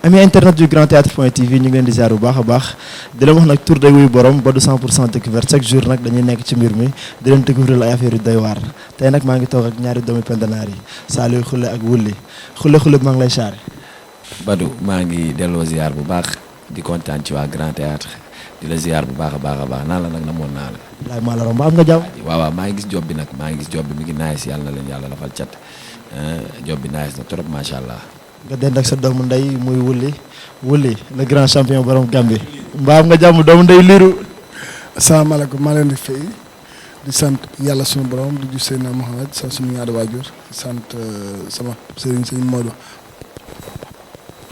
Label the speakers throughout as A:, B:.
A: ami internet du Grand Théâtre point TV ñu ngi leen di ziar bu baax a baax di leen wax nag tour day wuy borom ba du 100% découverte chaque jour nag dañuy nekk ci mbir mi di leen découvrir ay affaire yu doy waar tey nag maa ngi toog ak ñaari doomi pendanaar yi Saliou Khoulé ak Wouly Khoulé maa ngi lay saare
B: Badou maa ngi delloo ziar bu baax di kontaan ci waa Grand Théâtre di la ziar bu baax a baax naan la nag namoon naa la.
A: laay maa la romb am nga jàmm.
B: waaw maa ngi gis job bi nag mi ngi nice yàlla na leen yàlla lafal cat job bi nice na trop macha allah.
A: nga dend ak sa doomu ndey muy Wouly le grand champion borom Gambie mbaa am nga jàmm doomu ndey liiru.
C: asalaamaaleykum maa leen di fay di sant yàlla sunu borom di Seydina Mohamed sant suñu ñaari waajur di sant sama sëriñ Modou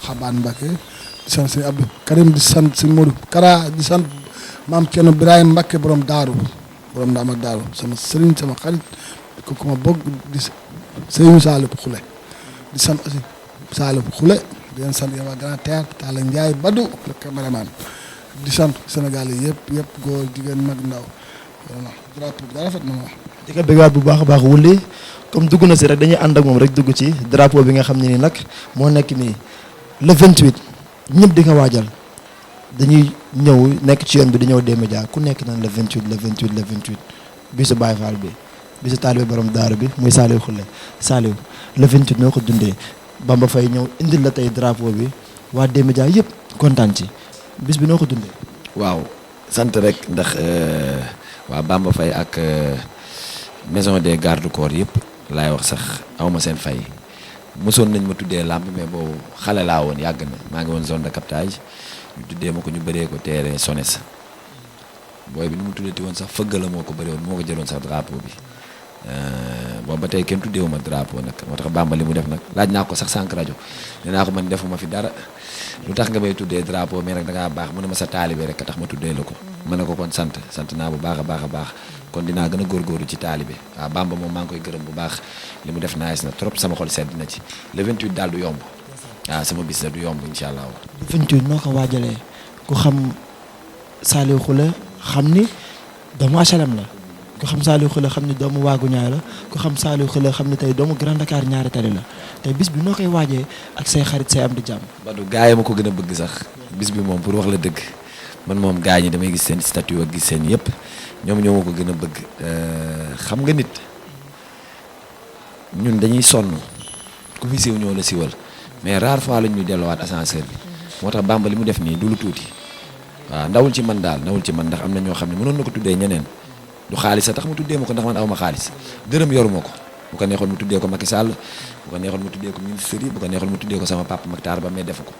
C: Xabaan Mbacke di sant sëñ Abdou Karim di sant sëñ Modou Kara di sant maam Thierno Birahim Mbacke borom Daaru borom Ndaam ak Daaru sama sëriñ sama xarit ko ma bëgg di sëriñ Saliou Khoulé di sant aussi Saliou Khoulé di leen sant yow waa Grand Théâtre Talla Ndiaye Badou le caméraman di sant Sénégal yi yëpp góor jigéen mag ndaw vraiment drapeau bi daa rafet na moom.
A: di ko bëggaat bu baax a baax Wouly comme dugg na si rek dañuy ànd ak moom rek dugg ci drapeau bi nga xam ne nii nag moo nekk nii le 28 ñëpp di ko waajal dañuy ñëw nekk ci yoon bi di ñëw D-Média ku nekk naan le 28 bisu Baye Fall bi bisu taalibe borom daaru bi muy Saliou Khoulé Saliou le 28 noo ko dundee Bamba Faye ñëw indil la tey drapeau bi waa D-Média yëpp kontaan ci bis bi noo ko dundee.
B: waaw sant rek ndax waa Bamba Faye ak maison des garde corps yëpp laay wax sax awma seen fay mosoon nañ ma tuddee làmb mais boobu xale laa woon yàgg na maa ngi woon zone de captage ñu tuddee ma ko ñu bëree ko teere Sones booy bi nu mu tuddati woon sax fëgg la moo ko bëree woon moo ko jëloon sax drapeau bi boobu ba tey kenn tuddeewu ma drapeau nag moo tax Bamba li mu def nag laaj naa ko sax sànq rajo nee naa ko man defuma fi dara lu tax nga may tuddee drapeau mais nag da ngaa baax mu ne ma sa taalibe rek a tax ma tuddee la ko ma ne ko kon sant naa bu baax a baax kon dinaa gën a góorgóorlu ci taalibe waaw Bamba moom maa ngi koy gërëm bu baax li mu def nice na trop sama xol sedd na ci le 28 daal du yomb waaw sama bis la du yomb incha allah.
A: le 28 noo ko waajalee ku xam Saliou Khoulé xam ni doomu HLM la ku xam Saliou Khoulé xam ni doomu waagu ñaay la ku xam Saliou Khoulé xam ni tey doomu Grand Dakar ñaari tali la tey bis bi noo koy waajee ak say xarit say am di jàmm.
B: Badou gars yi ma ko gën a bëgg sax bis bi moom pour wax la dëgg man moom gars ñi damay gis seen statut ak gis seen yëpp ñoom ñoo ma ko gën a bëgg xam nga nit ñun dañuy sonn ku fi siiw ñoo la siwal mais rare fois lañ ñuy delluwaat ascenseur bi moo tax Bamba li mu def nii du lu tuuti waaw ndawul ci man ndax am na ñoo xam ne mënoon na ko tuddee ñeneen du xaalis a tax mu tuddee ma ko ndax man aw ma xaalis dërëm yoruma ko bu ko neexoon mu tuddee ko Macky Sall bu ko neexoon mu tuddee ko ministre yi bu ko neexoon mu tuddee ko sama papa Mactar Ba mais defu ko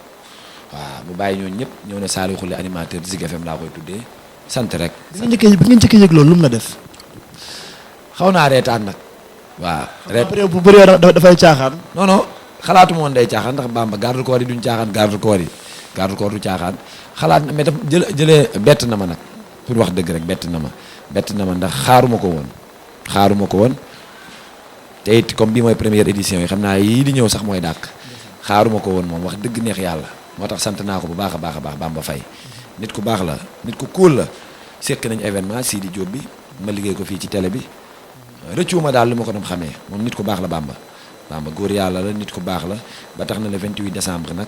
B: waaw bu bàyyi ñooñu ñëpp ñëw ne Saliou Khoulé animateur Zik FM laa koy tuddee sant rek.
A: bi nga njëkkee yëg loolu lu mu la def.
B: xaw naa reetaan nag waaw.
A: bu bëree dafay caaxaan.
B: non xalaatu moon day caaxaan ndax Bamba garde corps yi duñ caaxaan garde corps du caaxaan xalaat na mais daf jëlee bett na ma nag pour wax dëgg rek bett na ma ndax xaaruma ko woon te it comme bii mooy première édition yi xam naa yii di ñëw sax mooy dàq xaaruma ko woon moom wax dëgg neex yàlla moo tax sant naa ko bu baax a baax Bamba Faye nit ku baax la nit ku cool la sekk nañ événement Sidi Diop bi ma liggéey ko fii ci télé bi rëccuwuma daal li ma ko doon xamee moom nit ku baax la Bamba góor yàlla la nit ku baax la ba tax na le 28 décembre nag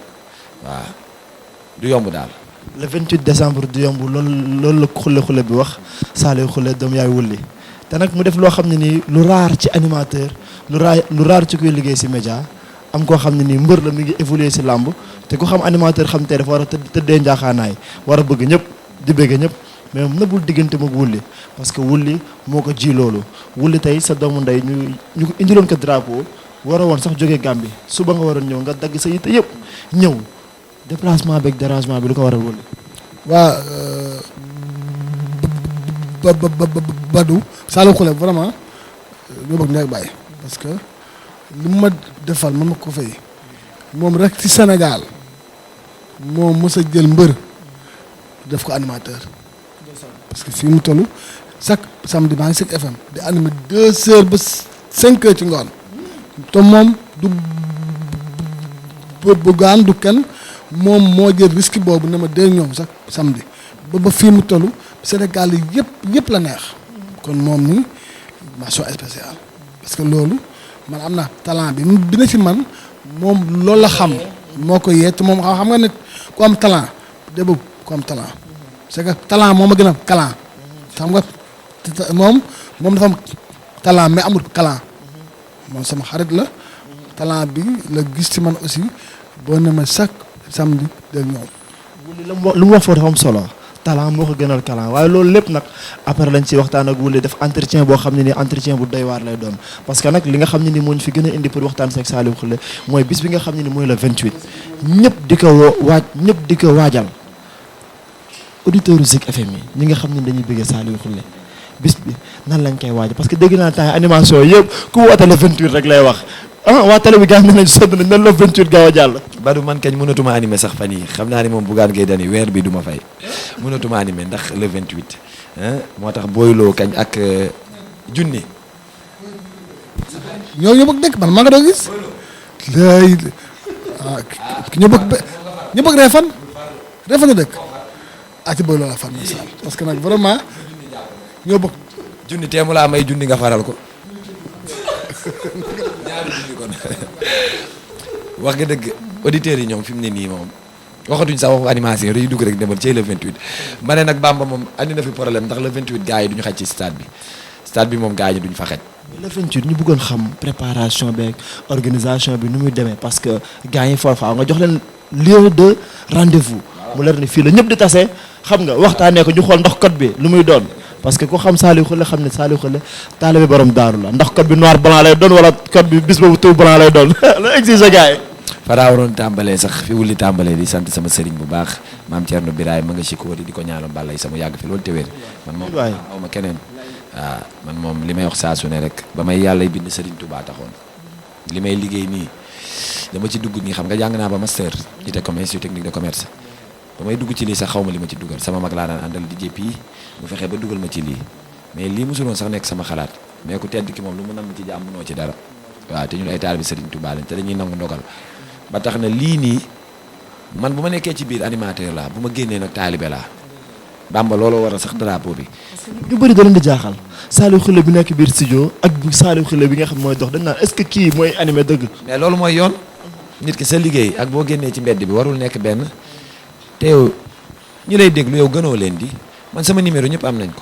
B: waaw du yomb daal.
A: le 28 décembre du yomb loolu la Khoulé bi wax Saliou Khoulé doom yaay Wouly te nag mu def loo xam ne nii lu raar ci animateur lu raar ci kuy liggéey si média am koo xam ne nii mbër la mi ngi évoluer si làmb te ku xam animateur xam te dafa war a tëddee njaaxaanaay war a bëgg ñëpp di bëgg ñëpp mais moom nëbbul diggante mag Wouly parce que Wouly moo ko ji loolu Wouly tey sa doomu ndey ñu ko indiloon ko drapeau war a woon sax jógee Gambie suba nga waroon ñëw nga dagg sa yitte yëpp ñëw déplacement beeg dérangement bi lu ko waral Wouly.
C: waa Badou Saliou Khoulé vraiment ñoo bëgg ndey bàyyi parce que li ma defal man ma ko fay moom rek ci Sénégal moom mës a jël mbër def ko animateur parce que fii mu toll chaque samedi maa ngi Zik FM di animé 2 heures ba 5 heures ci ngoon te moom du bu gaan du kenn moom moo jël risque boobu ne ma dee ñoom sax samedi ba fii mu toll Sénégal yi yëpp la neex kon moom ni mention spéciale parce que loolu man am na talent bi na ci man moom loolu la xam moo ko yee te moom xam nga ne ku am talent déggoo ku am talent c'est que talent moom a gën a talent xam nga moom dafa am talent mais amul talent moom sama xarit la talent bi la gis ci man aussi boo ne ma chaque samedi del ñëw.
A: Wouly lu mu wax foofu dafa am solo talent moo ko gënal talent waaye loolu lépp nag après lañ ci waxtaan ak Wouly def entretien boo xam ne ni entretien bu doy waar lay doon parce que nag li nga xam ne ni moo ñu fi gën a indi pour waxtaan seeg Saliou Khoulé mooy bis bi nga xam ne ni mooy le 28 ñëpp di ko ñëpp di ko waajal auditeurs Zik FM yi ñi nga xam ne dañuy bëggee Saliou Khoulé bis bi nan lañ koy waajal parce que dégg naa temps animation yëpp ku woote le 28 rek lay wax waa télé bi gars yi nañ sonn nañ nan la 28 gaaw a jàll.
B: Badou man kañ mënatuma animé sax fan yi xam naa ne moom Bougane Gueye Dany weer bi du ma fay mënatuma animé ndax le 28 moo tax booyloo kañ ak junni.
C: ñoo bëgg dëkk man maa nga doon gis. léegi ñu bëgg Réfane la dëkk ci booyloo la fan parce que nag vraiment ñoo bëgg.
B: junni teemu laa may junni nga faral ko. ñaari junni kon wax nga dëgg auditeurs yi ñoom fi mu ne nii moom waxatuñ sax waxu animation yi dugg rek demal ci le 28 ma ne nag Bamba moom andi na fi problème ndax le 28 gars yi duñu xaj ci stade bi moom gars yi duñ fa xaj.
A: le 28 ñu bëggoon xam préparation beeg organisation bi nu muy demee parce que gars yi foofu nga jox leen lieu de rendez-vous mu leer ni fii la ñëpp di tase xam nga waxtaanee ko ñu xool ndax code bi lu muy doon. parce que ku xam Saliou Khoulé xam ne Saliou Khoulé taalibe borom daaru la ndax code bi noir blanc lay doon wala code bi bis boobu tout blanc lay doon la exige gars yi.
B: Fara waroon tàmbalee sax fi Wouly tàmbalee di sant sama sëriñ bu baax maam Thierno Biraye ma nga Chikori di ko ñaanal Balla sama yàgg fi loolu te wér man moom aw ma keneen waaw man moom li may wax saa su ne rek ba may yàlla bind sëriñ Touba taxoon li may liggéey nii dama ci dugg nii xam nga jàng naa ba master ci comme institut technique de commerce ba may dugg ci lii sax xaw ma li ma ci dugal sama mag laa daan àndal di jéppi bu fexee ba dugal ma ci lii mais lii mosuloon sax nekk sama xalaat mais ku tedd ki moom lu mu nam ci jàmm mënoo ci dara waaw te ñun ay taalibe Serigne Touba lañ te dañuy nangu ndogal ba tax na lii nii man bu ma nekkee ci biir animateur laa bu ma génnee nag taalibe laa Bamba looloo war a sax drapeau bi.
A: ñu bëri da leen di jaaxal Saliou Khoulé bi nekk biir studio ak Saliou Khoulé bi nga xam mooy dox dañ naan est-ce que kii mooy animé dëgg.
B: mais loolu mooy yoon nit ki sa liggéey ak boo génnee ci mbedd bi warul nekk benn te yow ñi lay déglu yow gënoo leen di man sama numéro ñëpp am nañ ko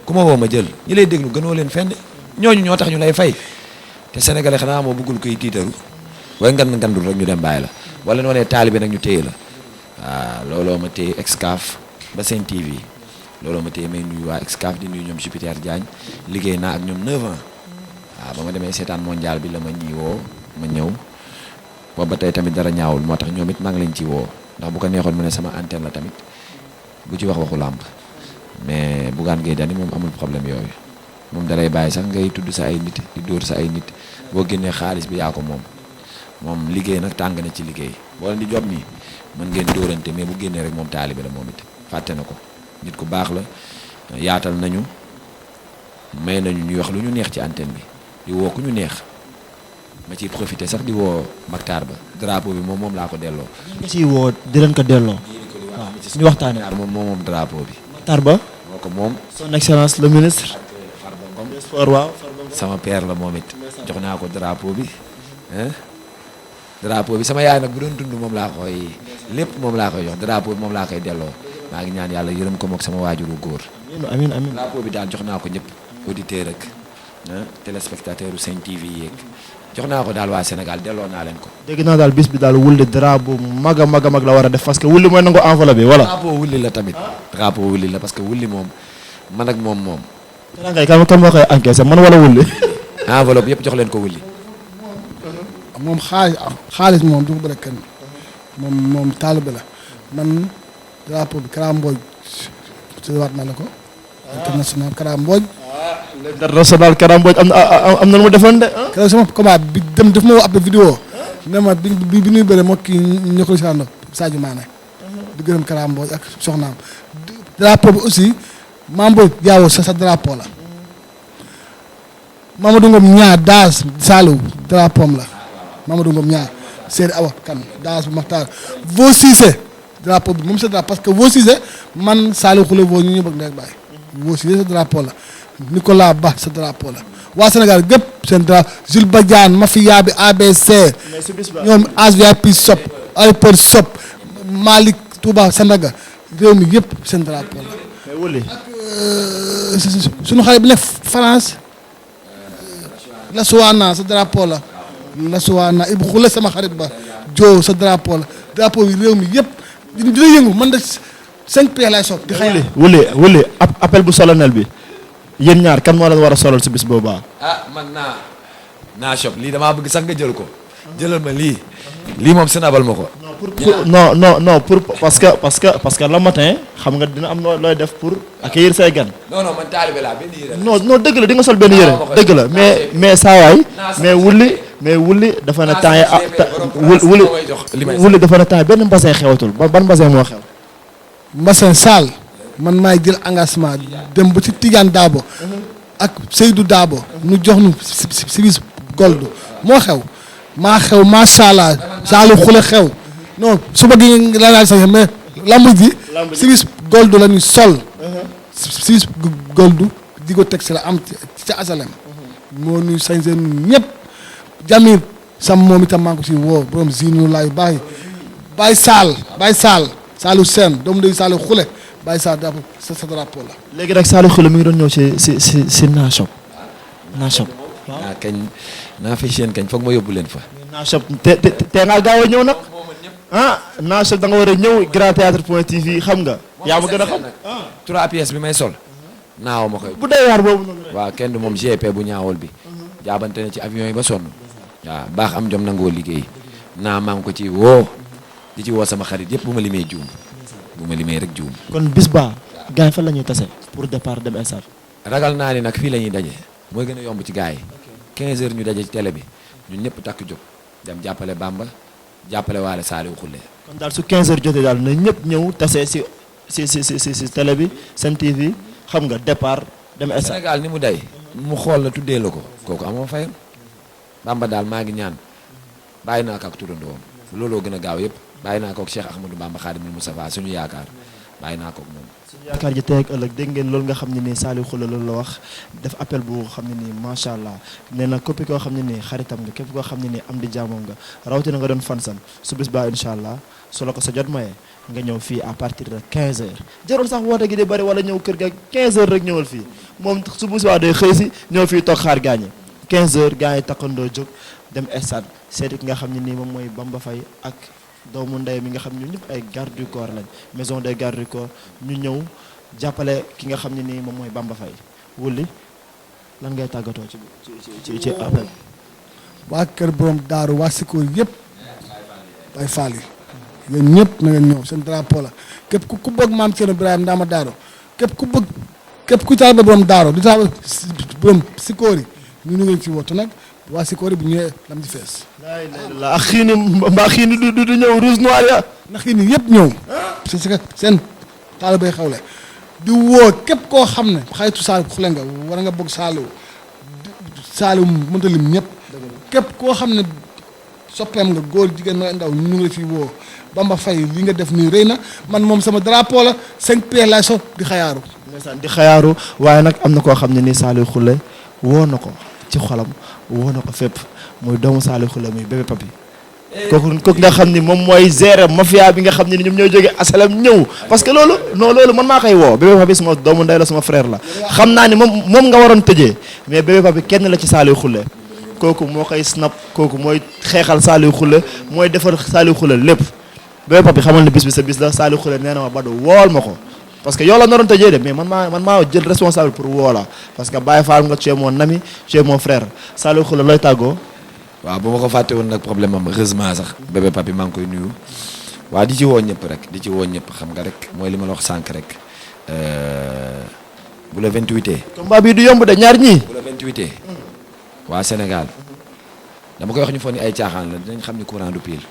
B: ku ma woo ma jël ñi lay déglu gënoo leen fenn ñooñu ñoo tax ñu lay fay te sénégalais xanaa moo bëggul koy tiitaru waaye ngandul rek ñu dem bàyyi la wala noo nee taalibe nag ñu téye la waaw looloo ma téye Excaf ba Sen TV looloo ma téye may nuyu waa Excaf di nuyu ñoom Jupiter Diagne liggéey naa ak ñoom 9 ans waaw ba ma demee seetaan mondial bi la ma ñii woo ma ñëw boobu ba tey tamit dara ñaawul moo tax ñoom it maa ngi leen ci woo ndax bu ko neexoon mu ne sama antenne la tamit bu ci wax waxu làmb mais Bougane Gueye Dany moom amul problème yooyu moom dalay bàyyi sax ngay tudd sa ay nit di dóor sa ay nit boo génnee xaalis bi yaa ko moom liggéey nag tàng na ci liggéey boo leen di job nii mën ngeen dóorante mais bu génnee rek moom taalibe la moom it fàtte na ko nit ku baax la yaatal nañu may nañu ñuy wax lu ñu neex ci antenne bi di woo ku ñu neex ma ciy profité sax di woo Maktar Ba drapeau bi moom laa ko delloo.
A: nga ciy woo di leen ko delloo. waaw ñu waxtaanee
B: moom drapeau bi.
A: Maktar Ba.
B: moo ko moom.
A: son excellence le ministre. sport waaw.
B: sama père la moom it jox naa ko drapeau bi drapeau bi sama yaay nag bu doon dund moom laa koy lépp moom laa koy jox drapeau bi moom laa koy delloo maa ngi ñaan yàlla yërëm ko mook sama waajuru góor.
A: amiin amiin
B: drapeau bi daal jox naa ko ñëpp auditeur ak téléspectateur u Sen TV yeeg jox naa ko daal waa Sénégal delloo naa leen ko.
A: dégg naa daal bis bi daal Wouly drapeau mag a mag la war a def parce que Wouly mooy nangu enveloppe bi voilà.
B: drapeau Wouly la tamit drapeau Wouly la parce que Wouly moom man ak moom.
A: kan moo koy encaissé man wala Wouly.
B: enveloppe yëpp jox leen ko Wouly.
C: moom xaalis moom du ko bëri kenn moom taalibe la man drapeau bi Kara Mbodj waat na la ko. international Kara Mbodj.
A: international Kara Mbodj am na lu mu defoon de.
C: keroog sama combat bi dem daf ma woo ab vidéo ne ma bi ñuy bëre moo kii ñu ko si ànd Sadio Mané. di gërëm Kara Mbodj ak soxnaam. drapeau bi aussi Mambo Diawo sa drapeau la. Mamadou Ngom ñaar daas Saliou drapeau la. Mamadou Ngom ñaar Seydou Awa kan daas bu Maxtaar Vaux Cissé drapeau bi moom sa drapeau parce que Vaux Cissé man Saliou Khoulé Vaux ñu bëgg ndek bàyyi Vaux Cissé sa drapeau la Nicolas Ba sa drapeau la waa Sénégal gépp seen drapeau Jules Badiane mafia bi ABC
A: mais su bis ba
C: ñoom ASVIP shop aéroport shop Malick Touba Sandaga réew mi yëpp seen drapeau la.
A: mais wuli
C: suñu xale bi nekk France la Suwaana sa drapeau la la Suwaana Ibou Khoule sama xarit ba Jo sa drapeau la drapeau yi réew mi yëpp dina yëngu man de 5 pieds lay soog di xëy
A: wuli appel bu solennel bi yéen ñaar kan moo leen war a solal si bis boobaa.
B: man naa shop lii damaa bëgg sax nga jël ko jëlal ma lii moom sënabal ma ko.
A: non pour parce que le matin xam nga dina am looy def pour accueillir say gan.
B: non man taalibe laa benn yére.
A: non dëgg la di nga sol benn yére dëgg la mais saa waay mais wuli dafa ne temps yi wuli dafa ne temps yi benn mbasin xewatul ban mbasin moo xew.
C: Mbassin Sall man maay jël engagement dem ba ci Tidiane Dabo ak Seydou Dabo nu jox nu service gold moo xew maa xew macha allah Saalu Xule xew non suba gi la laal sax mais lamb ji service gold la ñuy sol service gold di ko teg si la am ci asalem moo ñuy sañse ñëpp Jamil sam moom itam maa ngi ko si woo borom zinu laay Baye Sall Saalu Sène doomu day Saalu Xule Baye Sall drapeau sa drapeau la.
A: léegi nag Saalu Xule mi ngi doon ñëw si Naashop.
B: kañ naa fi chaîne kañ foog ma yóbbu leen fa.
A: Naashop te nga gaaw a ñëw nag Naashop da nga war a ñëw Grand Théâtre point TV xam nga. yaa ma gën a xam
B: 3 pièces bi may sol. naaw ma koy.
A: bu dee waar boobu noonu rek.
B: waaw kenn du moom GP bu ñaawol bi. jaabante na ci avion yi ba sonn. waaw baax am jom nangoo liggéey. maa ngi ko ci woo. di ci woo sama xarit yëpp bu ma limee juum. bu ma limee rek juum.
A: kon bis ba gars yi fan la ñuy tase pour départ dem stade.
B: ragal naa ni nag fii la ñuy daje. mooy gën a yomb ci gars yi. 15 heures ñu daje ci télé bi ñun ñëpp takk jóg dem jàppale Bamba jàppale waale Saliou Khoule.
A: kon daal su 15 heures jotee daal na ñëpp ñëw tase si télé bi Sen TV xam nga départ dem stade.
B: Sénégal ni mu day mu xool la tuddee la ko kooku amoo fayam Bamba daal maa ngi ñaan bàyyi naa ko ak turandoom looloo gën a gaaw yëpp bàyyi naa ko ak Cheikh Ahmadou Bamba Khadimul Moustapha suñu yaakaar bàyyi naa ko ak moom.
A: suñu yaakaar ji tey ak ëllëg dégg ngeen loolu nga xam ne nii Saliou Khoule loolu la wax def appel bu xam ne nii macha allah nee na képp koo xam ne nii xaritam nga képp koo xam ne nii am di jaamoom nga rawatina nga doon fansam su bis baa incha allah su la ko sa jot maye nga ñëw fii à partir de 15 heures jarul sax woote gi di bëri wala ñëw kër ga 15 heures rek ñëwal fii moom su bis baa day xëy si ñëw fii toog xaar gaañi 15 heures gars yi takkandoo jóg dem stade seeti ki nga xam ne nii moom mooy Bamba Faye ak doomu ndey mi nga xam ne ñëpp ay garde du corps lañ maison des gardes du corps ñu ñëw jàppale ki nga xam ne nii moom mooy Bamba Faye wulli lan ngay tàggatoo ci appel.
C: waa kër borom daaru waa Sikoor yëpp Baye Fall yi yéen ñëpp na ngeen ñëw seen drapeau la képp ku bëgg maam Thierno Birahim Ndama Daaro képp ku taal ba borom Daaro di taal borom Sikoor yi ñu ngeen ci woote nag waa Sikoor yi bu ñëwee lam ci fees.
A: la ak xiini mbaa xiini du ñëw rouge noir ya
C: ndax xiini yëpp ñëw parce que seen taal bay xawle di woo képp koo xam ne xaytu Saliou Khoule nga war nga bëgg Saliou mënta lim ñëpp képp koo xam ne soppeem nga góor jigéen nga ndaw ñu ngi la fi woo Bamba Faye li nga def nii rëy na man moom sama drapeau la 5 pieds lay so di xayaaru
A: di xayaaru waaye nag am na koo xam ne nii Saliou Khoule woo na ko ci xolam woo na ko fépp muy doomu Saliou Khoule muy bébé papi kooku nga xam ni moom mooy gérer mafia bi nga xam ne ni ñoom ñooy jógee asalam ñëw parce que loolu man maa koy woo bébé papi suma doomu ndey la suma frère la xam naa ni moom nga waroon tëjee mais bébé papi kenn la ci Saliou Khoule kooku moo koy snap kooku mooy xeexal Saliou Khoule mooy defar Saliou Khoule lépp bébé papi xamal ne bis bi sa bis la Saliou Khoule nee na ma Badou wool ma ko parce que yow la naroon tëjee de mais man maa jël responsable pour woo la parce que Baye Fall nga tu es mon ami tu es mon frère Saliou Khoule looy tàggoo.
B: waaw bu ma ko fàtte woon nag problème am heureusement sax bébé papi maa ngi koy nuyu waa di ci woo ñëpp rek di ci woo ñëpp xam nga rek mooy li ma la wax sànq rek bu la 28.
A: combat bi du yomb de ñaar ñii.
B: bu la 28. waa Sénégal dama koy wax ñu foog ni ay caaxaan la dinañ xam ni courant du pile.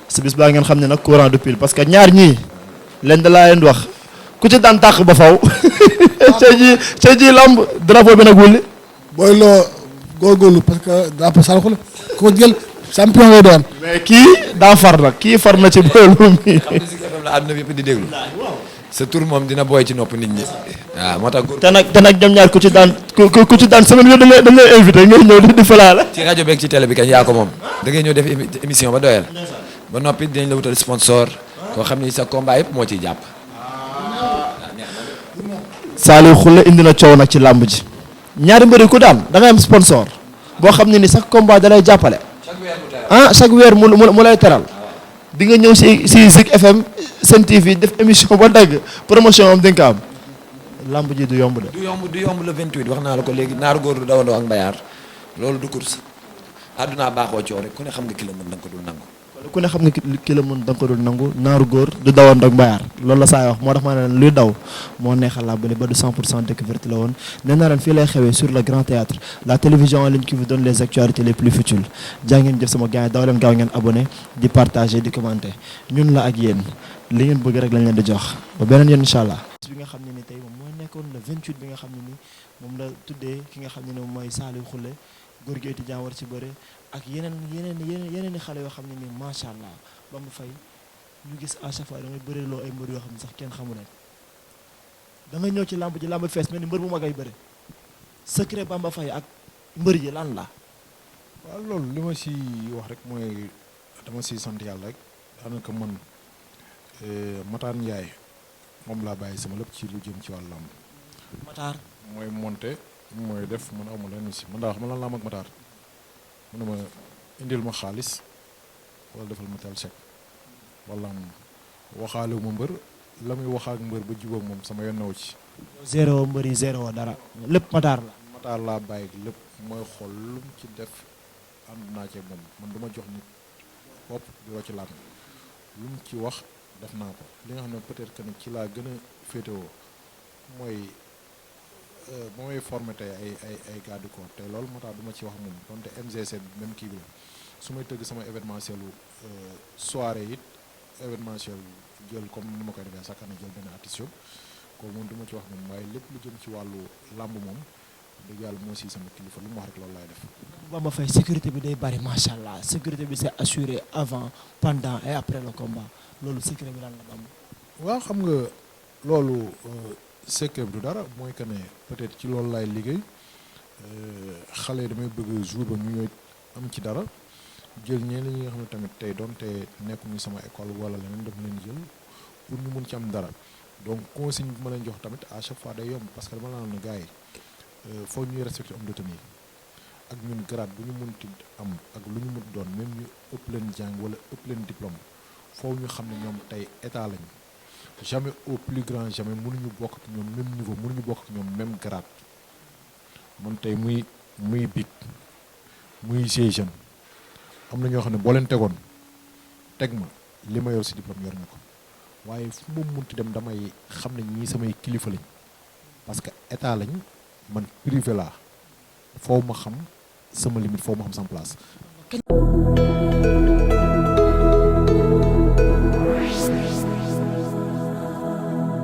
A: si bis baa ngeen xam ne nag courant du pile parce que ñaar ñii leen da laa leen di wax ku ci daan tàq ba faw cee ji lamb drapeau bi nag wulli
C: booy loo góorgóorlu parce que drapeau Saliou Khoule ko jël champion ngay doon.
A: mais kii daa far nag kii far na ci boolu mi.
B: xam nga si la àdduna bi yëpp di déglu. sa tur moom dina booy ci nopp nit ñi waaw moo tax.
A: te nag ñoom ñaar ku ci daan semaine bi dañ lay invité ngay ñëw di falaala.
B: ci rajo beeg ci télé bi kañ yaa ko moom da ngay ñëw def émission ba doyal ba noppi dinañ la wutal sponsor koo xam ni sa combat yëpp moo ciy jàpp.
A: Saliou Khoulé indi na coow nag ci làmb ji ñaari mbëri ku daan da ngay am sponsor boo xam ne ni chaque combat da lay jàppale. chaque weer mu lay teral. di nga ñëw si Zik FM Sen TV def émission ba dagg promotion am di nga ko am làmb ji du yomb de.
B: du yomb le 28 wax naa la ko léegi naaru góor du dawandoo ak mbayaar loolu du course àdduna baaxoo coow rek ku ne xam nga ki la mën da nga ko dul nangu.
A: ku ne xam nga ki la mën da nga ko dul nangu naaru góor du dawandoo ak mbayaar loolu la saa wax moo tax ma ne leen luy daw moo neexal làmb ni ba du 100% découverte la woon nee naa leen fii lay xewee sur le grand théâtre la télévision en ligne qui vous donne les actualités les plus futiles jaa ngeen jëf sama gars yi daw leen gaaw ngeen abonné di partager di commenter ñun la ak yéen li ngeen bëgg rek lañ leen di jox ba beneen yoon incha allah. bi nga xam ne ni tey moom moo nekkoon le 28 bi nga xam ne ni moom la tuddee ki nga xam ne ni moom mooy Saliou Khoulé góor gi étudiant war ci bëre ak yeneen i xale yoo xam ne ni macha allah Bamba Faye ñu gis à chaque fois da ngay bëre loo ay mbër yoo xam ne sax kenn xamu leen da ngay ñëw ci làmb ji làmb fees mel ni mbër bu mag ay bëre secret Bamba Faye ak mbër yi lan la.
D: waaw loolu li ma si wax rek mooy dama si sant yàlla rek daanaka man Matar Ndiaye moom laa bàyyi sama lépp ci lu jëm ci wàllu làmb.
A: Matar
D: mooy monté mooy def man amul lenn si man daa wax man lan laa am ak Matar mu ne ma indil ma xaalis wala defal ma tel chèque wala waxaale wu ma mbër la muy wax ak mbër ba jubóog moom sama yoon naw ci.
A: zéro mbër yi zéro dara lépp Matar la.
D: Matar laa bàyyi lépp mooy xool lu mu ci def ànd naa ci moom man du ma jox nit bopp di rocc laat lu mu ci wax def naa ko li nga xam ne peut-être que ni ci laa gën a féetewoo mooy ba may formé tey ay garde corps tey loolu moo tax du ma ci wax moom donte MGC bi même kii bi la su may tëgg sama événementiel soirée it événementiel jël comme ni ma koy defee chaque année jël benn artiste ko moom du ma ci wax moom waaye lépp lu jëm ci wàllu làmb moom dëgg yàlla moo si sama kilifa lu mu wax rek loolu laay def.
A: Bamba Faye sécurité bi day bari macha allah sécurité bi c'est assuré avant pendant et après le combat loolu secret bi lan la Bamba.
D: waaw xam nga loolu secret bi du dara mooy que ne peut-être ci loolu laay liggéey xale damay bëgg jour ba ñu ñooy am ci dara jël ñenn ñi nga xam ne tamit tey doonte nekkuñu sama école wala leneen daf leen jël pour ñu mun ci am dara donc consigne bi ma leen jox tamit à chaque fois day yomb parce que dama la ne gars yi foo ñuy respecté homme de tenue ak ñun grade bu ñu munti am ak lu ñu mun doon même ñu ëpp leen jàng wala ëpp leen diplôme foo ñu xam ne ñoom tey état lañu jamais au plus grand jamais mënuñu bokk ak ñoom même niveau mënuñu bokk ak ñoom même grade man tey muy big muy jeune am na ñoo xam ne boo leen tegoon teg ma li ma yor si diplôme yor na ko waaye fu ma munti dem damay xam ne ñii samay kilifa lañ parce que état lañ man privé laa foo ma xam sama limite foo ma xam sama place.